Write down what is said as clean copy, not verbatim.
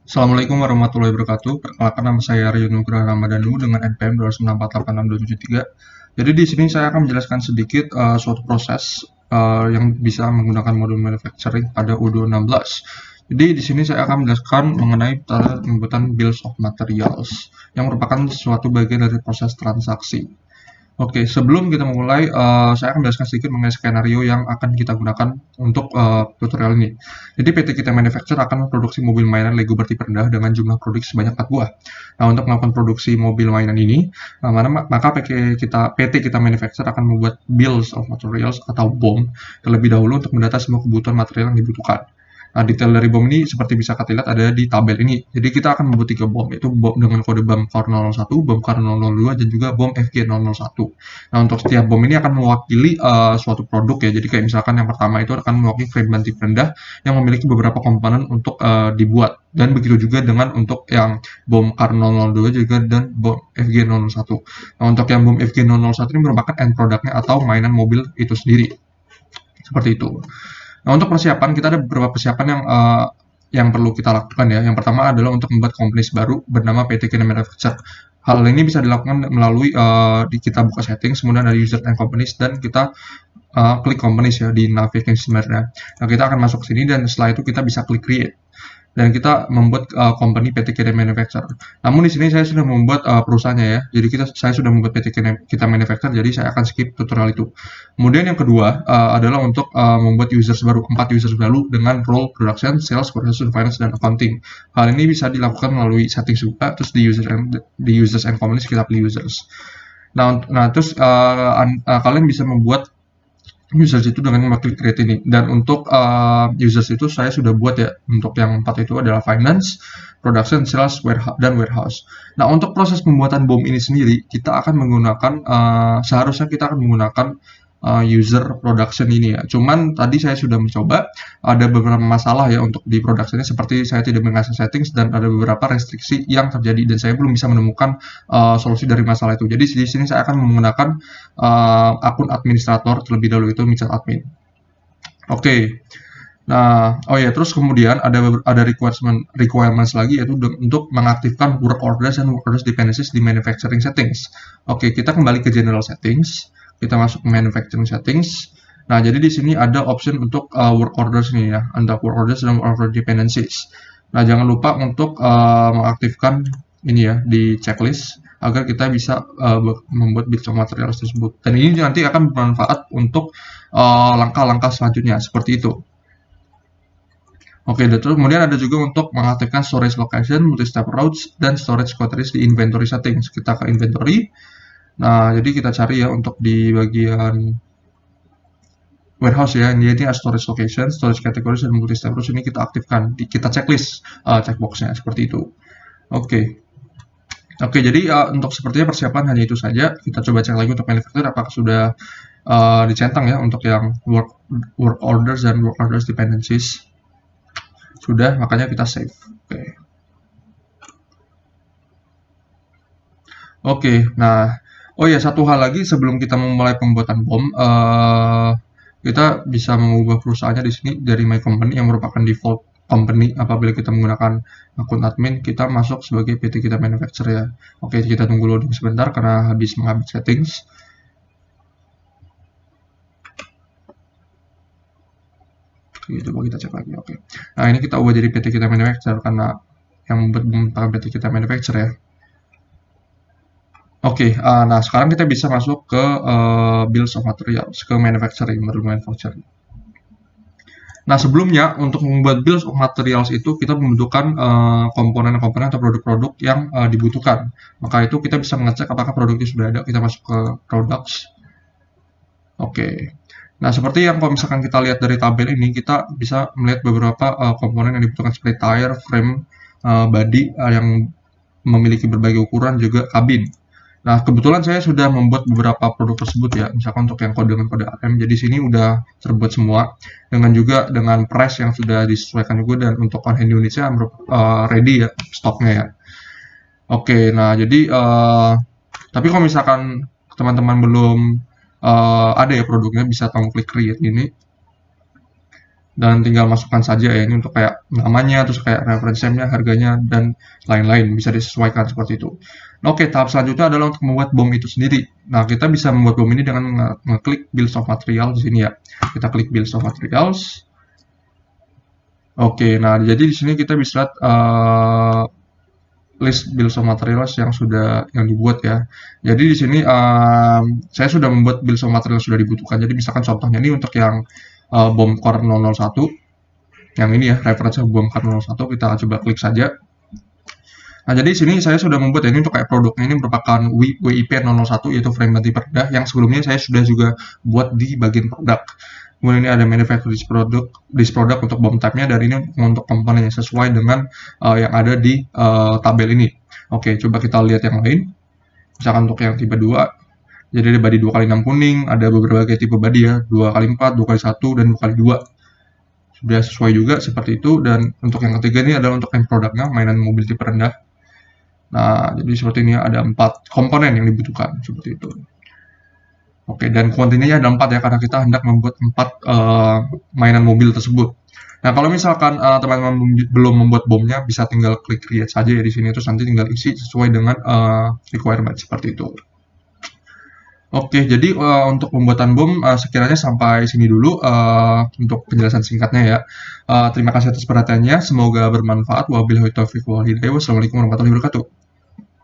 Assalamualaikum warahmatullahi wabarakatuh. Perkenalkan nama saya Aryo Nugraha Ramadhanu dengan NPM 294866273. Jadi di sini saya akan menjelaskan sedikit suatu proses yang bisa menggunakan modul manufacturing pada U216. Jadi di sini saya akan menjelaskan mengenai cara pembuatan bills of materials yang merupakan suatu bagian dari proses transaksi. Oke, sebelum kita memulai, saya akan menjelaskan sedikit mengenai skenario yang akan kita gunakan untuk tutorial ini. Jadi PT Kita Manufacture akan memproduksi mobil mainan Lego bertipe rendah dengan jumlah produksi sebanyak 4 buah. Nah, untuk melakukan produksi mobil mainan ini, maka PT Kita Manufacture akan membuat Bills of Materials atau BOM terlebih dahulu untuk mendata semua kebutuhan material yang dibutuhkan. Nah, detail dari bom ini seperti bisa kita lihat ada di tabel ini. Jadi kita akan membuat 3 bom, yaitu bom dengan kode bom COR 001, bom COR 002, dan juga bom FG 001. Nah, untuk setiap bom ini akan mewakili suatu produk ya. Jadi kayak misalkan yang pertama itu akan mewakili frame banting rendah yang memiliki beberapa komponen untuk dibuat. Dan begitu juga dengan untuk yang bom COR 002 juga dan bom FG 001. Nah, untuk yang bom FG 001 ini merupakan end produknya atau mainan mobil itu sendiri. Seperti itu. Nah, untuk persiapan kita ada beberapa persiapan yang perlu kita lakukan ya. Yang pertama adalah untuk membuat companies baru bernama PT Kina Manufacture. Hal ini bisa dilakukan melalui kita buka settings, kemudian ada user and companies dan kita klik companies ya di navigasi sebenarnya. Nah, kita akan masuk ke sini dan setelah itu kita bisa klik create dan kita membuat company PT Kita Manufacture. Namun di sini saya sudah membuat perusahaannya ya. Jadi saya sudah membuat PT Kita Manufacture, jadi saya akan skip tutorial itu. Kemudian yang kedua adalah untuk membuat users baru, 4 users baru dengan role production, sales, production, finance, dan accounting. Hal ini bisa dilakukan melalui settings juga, terus di users and companies kita pilih users. Nah terus kalian bisa membuat users itu dengan mengklik create ini. Dan untuk users itu saya sudah buat ya. Untuk yang 4 itu adalah finance, production, sales, dan warehouse. Nah, untuk proses pembuatan bom ini sendiri, kita akan menggunakan seharusnya kita akan menggunakan user production ini ya. Cuman tadi saya sudah mencoba, ada beberapa masalah ya untuk di productionnya seperti saya tidak mengasah settings dan ada beberapa restriksi yang terjadi dan saya belum bisa menemukan solusi dari masalah itu. Jadi di sini saya akan menggunakan akun administrator terlebih dahulu itu misal admin. Oke. Nah, oh ya, terus kemudian ada requirements lagi yaitu untuk mengaktifkan work orders dan work orders dependencies di manufacturing settings. Oke, kita kembali ke general settings, kita masuk ke manufacturing settings. Nah, jadi di sini ada option untuk work orders nih ya, untuk work orders dan work order dependencies. Nah, jangan lupa untuk mengaktifkan ini ya di checklist agar kita bisa membuat bill of materials tersebut. Dan ini nanti akan bermanfaat untuk langkah-langkah selanjutnya seperti itu. Oke, terus kemudian ada juga untuk mengaktifkan storage location, multi-step routes, dan storage queries di inventory settings. Kita ke inventory. Nah, jadi kita cari ya untuk di bagian warehouse ya. Ini ada storage location, storage categories, dan multi-step routes. Ini kita aktifkan. Kita checklist checkboxnya seperti itu. Oke. Oke, jadi untuk sepertinya persiapan hanya itu saja. Kita coba cek lagi untuk manufacturer apakah sudah dicentang ya untuk yang work orders dan work orders dependencies. Sudah, makanya kita save. Oke. Oke, nah, oh ya satu hal lagi sebelum kita memulai pembuatan bom, kita bisa mengubah perusahaannya di sini dari My Company yang merupakan default company apabila kita menggunakan akun admin, kita masuk sebagai PT Kita Manufacture ya. Oke, kita tunggu loading sebentar karena habis mengupdate settings. Oke, coba kita cek lagi. Oke. Nah, ini kita ubah jadi PT Kita Manufacture karena yang membuat PT Kita Manufacture ya. Oke, nah sekarang kita bisa masuk ke bills of materials, ke manufacturing, modul manufacturing. Nah, sebelumnya untuk membuat bills of materials itu kita membutuhkan komponen-komponen atau produk-produk yang dibutuhkan. Maka itu kita bisa mengecek apakah produk itu sudah ada. Kita masuk ke products. Oke. Nah, seperti yang kalau misalkan kita lihat dari tabel ini, kita bisa melihat beberapa komponen yang dibutuhkan seperti tire, frame, body yang memiliki berbagai ukuran, juga kabin. Nah, kebetulan saya sudah membuat beberapa produk tersebut ya, misalkan untuk yang kode dengan kode AM, jadi sini udah terbuat semua, dengan juga dengan price yang sudah disesuaikan juga, dan untuk on hand unitsnya ready ya, stoknya ya. Oke, nah jadi, tapi kalau misalkan teman-teman belum ada ya produknya, bisa tolong klik create ini. dan tinggal masukkan saja ya, ini untuk kayak namanya, terus kayak referensinya, harganya, dan lain-lain, bisa disesuaikan seperti itu. Nah, oke, tahap selanjutnya adalah untuk membuat bom itu sendiri. Nah, kita bisa membuat bom ini dengan ngeklik Bills of Material di sini ya. Kita klik Bills of Materials. Oke, nah jadi di sini kita bisa lihat list Bills of Materials yang dibuat ya. Jadi di sini saya sudah membuat Bills of Materials sudah dibutuhkan. Jadi misalkan contohnya ini untuk yang bom core 001, yang ini ya, referensi bom core 001, kita coba klik saja. Nah, jadi di sini saya sudah membuat ini untuk kayak produknya ini merupakan WIP 001, yaitu frame mati perendah, yang sebelumnya saya sudah juga buat di bagian produk. Kemudian ini ada manufacture this product untuk bom type-nya, dan ini untuk komponen yang sesuai dengan yang ada di tabel ini. Oke, coba kita lihat yang lain. Misalkan untuk yang tipe 2, jadi ada body 2x6 kuning, ada beberapa tipe body ya, 2x4, 2x1, dan 2x2. Sudah sesuai juga seperti itu. Dan untuk yang ketiga ini adalah untuk end produknya, mainan mobil tipe rendah. Nah, jadi seperti ini ada 4 komponen yang dibutuhkan, seperti itu. Oke, dan kuantitinya ada 4 ya, karena kita hendak membuat 4 mainan mobil tersebut. Nah, kalau misalkan teman-teman belum membuat bomnya, bisa tinggal klik create saja ya di sini, terus nanti tinggal isi sesuai dengan requirement, seperti itu. Oke, jadi untuk pembuatan bom sekiranya sampai sini dulu untuk penjelasan singkatnya ya. Terima kasih atas perhatiannya, semoga bermanfaat. Wabillahi taufiq wal hidayah. Wassalamualaikum warahmatullahi wabarakatuh.